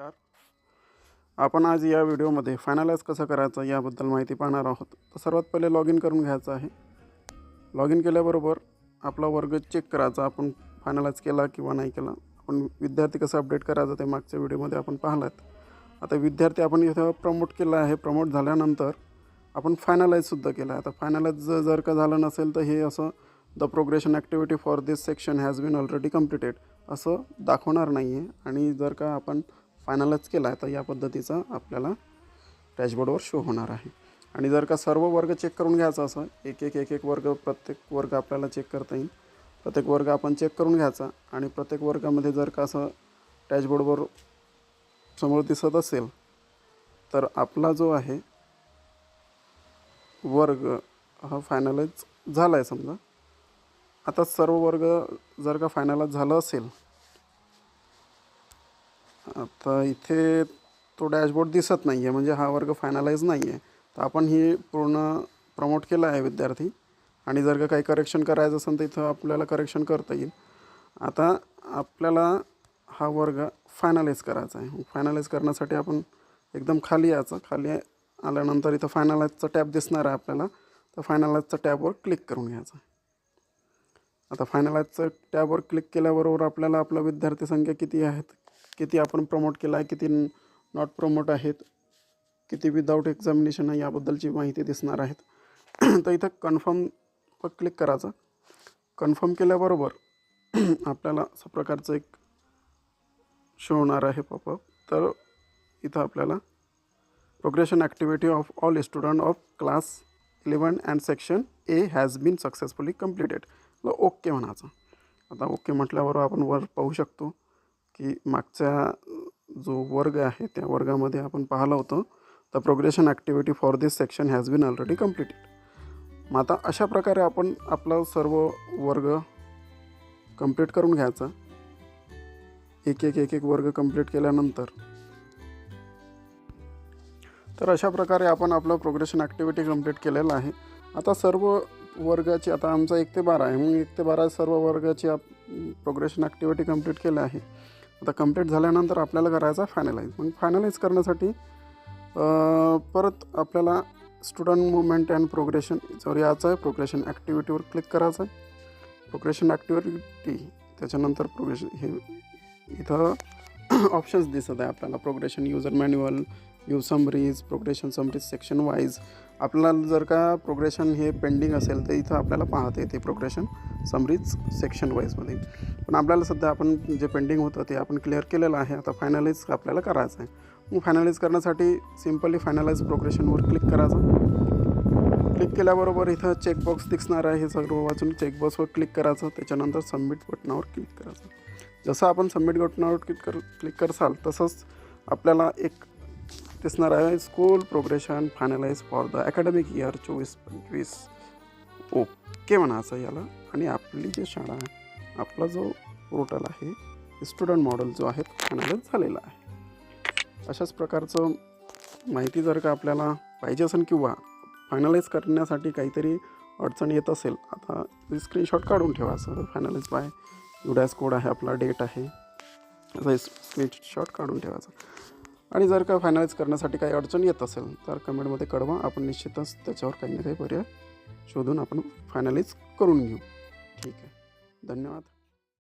नमस्कार. आपण आज या व्हिडिओमध्ये फायनलाइज कसं करायचं याबद्दल माहिती पाहणार आहोत. तर सर्वात पहिले लॉग इन करून घ्यायचं आहे. लॉग इन केल्याबरोबर आपला वर्ग चेक करायचा, आपण फायनलाइज केला किंवा नाही केला. आपण विद्यार्थी कसं अपडेट करायचं ते मागच्या व्हिडिओमध्ये आपण पाहिलात. आता विद्यार्थी आपण इथं प्रमोट केला आहे. प्रमोट झाल्यानंतर आपण फायनलाइजसुद्धा केलं आहे. आता फायनलाइज जर का झालं नसेल तर हे असं the progression activity for this section has been already completed असं दाखवणार नाही आहे. आणि जर का आपण फायनलाइज केला आहे तर या पद्धतीचा आपल्याला डॅशबोर्डवर शो होणार आहे. आणि जर का सर्व वर्ग चेक करून घ्यायचा असं एक एक वर्ग, प्रत्येक वर्ग आपल्याला चेक करता येईल. प्रत्येक वर्ग आपण चेक करून घ्यायचा आणि प्रत्येक वर्गामध्ये जर का असं डॅशबोर्डवर समोर दिसत असेल तर आपला जो आहे वर्ग हा फायनलाइज झाला आहे. समजा आता सर्व वर्ग जर का फायनलाइज झालं असेल, आता इथे तो डॅशबोर्ड दिसत नाही आहे म्हणजे हा वर्ग फायनलाइज नाही आहे. तर आपण ही पूर्ण प्रमोट केला आहे विद्यार्थी. आणि जर का काही करेक्शन करायचं असेल तर इथं आपल्याला करेक्शन करता येईल. आता आपल्याला हा वर्ग फायनलाइज करायचा आहे. फायनलाइज करण्यासाठी आपण एकदम खाली यायचं. खाली आल्यानंतर इथं फायनलाइजचा टॅब दिसणार आहे आपल्याला. तर फायनलाइजचा टॅबवर क्लिक करून घ्यायचं. आता फायनलाइजचं टॅबवर क्लिक केल्याबरोबर आपल्याला आपला विद्यार्थी संख्या किती आहेत, किती आपण प्रमोट केला आहे, किती नॉट प्रमोट आहेत, किती विदाऊट एक्झामिनेशन आहे याबद्दलची माहिती दिसणार आहेत. तर इथं कन्फर्मवर क्लिक करायचं. कन्फर्म केल्याबरोबर आपल्याला अशा प्रकारचं एक शो होणार आहे पॉपअप. तर इथं आपल्याला progression activity of all student of class 11 and section A has been successfully completed. Okay म्हणायचं. आता ओके म्हटल्यावर आपण वर पाहू शकतो की मागचा जो वर्ग आहे त्या वर्गामध्ये आपण पाहिलं होतं the progression activity for this section has been already completed. मग आता अशा प्रकारे आपण आपला सर्व वर्ग कंप्लीट करून घ्यायचा. एक वर्ग कंप्लीट केल्यानंतर तर अशा प्रकारे आपण आपलं प्रोग्रेशन ॲक्टिव्हिटी कंप्लीट केलेलं आहे. आता सर्व वर्गाची, आता आमचा 1 ते 12 आहे, मग 1 ते 12 सर्व वर्गाची प्रोग्रेशन ॲक्टिव्हिटी कंप्लीट केलं आहे. आता कंप्लीट झाल्यानंतर आपल्याला करायचं आहे फायनलाइज. मग फायनलाइज करण्यासाठी परत आपल्याला स्टुडंट मुवमेंट अँड प्रोग्रेशन याच्यावर यायचं आहे. प्रोग्रेशन ॲक्टिव्हिटीवर क्लिक करायचं आहे. प्रोग्रेशन ॲक्टिव्हिटी त्याच्यानंतर प्रोग्रेशन हे इथं ऑप्शन्स दिसत आहे आपल्याला. Progression user manual, view summaries, progression summaries section wise. आपल्याला जर का प्रोग्रेशन हे पेंडिंग असेल तर इथं आपल्याला पाहता येते प्रोग्रेशन समरीज सेक्शन वाईजमध्ये. पण आपल्याला सध्या आपण जे पेंडिंग होतं ते आपण क्लिअर केलेलं आहे. आता फायनलाइज आपल्याला करायचं आहे. मग फायनलाइज करण्यासाठी सिम्पली फायनलाइज प्रोग्रेशनवर क्लिक करायचं. क्लिक केल्याबरोबर इथं चेकबॉक्स दिसणार आहे. हे सर्व वाचून चेकबॉक्सवर क्लिक करायचं. त्याच्यानंतर सबमिट बटनावर क्लिक करायचं. जसं आपण सबमिट बटनावर क्लिक करसाल तसंच आपल्याला एक दिसणार आहे school progression finalise for the academic year 24-25. Okay म्हणायचं याला. आणि आपली जी शाळा आहे, आपला जो पोर्टल आहे, स्टुडंट मॉडेल जो आहे फायनलाइज झालेला आहे. अशाच प्रकारचं माहिती जर का आपल्याला पाहिजे असेल किंवा फायनलाइज करण्यासाठी काहीतरी अडचण येत असेल, आता स्क्रीनशॉट काढून ठेवायचं. फायनलाइज बाय UDAS कोड आहे, आपला डेट आहे, असा स्क्रीनशॉट काढून ठेवायचा. आणि जर का फायनलाइज करण्यासाठी काही अडचण येत असेल तर कमेंटमध्ये कळवा. आपण निश्चितच त्याच्यावर काही ना काही पर्याय शोधून आपण फायनलाइज करून घेऊ. ठीक आहे. धन्यवाद.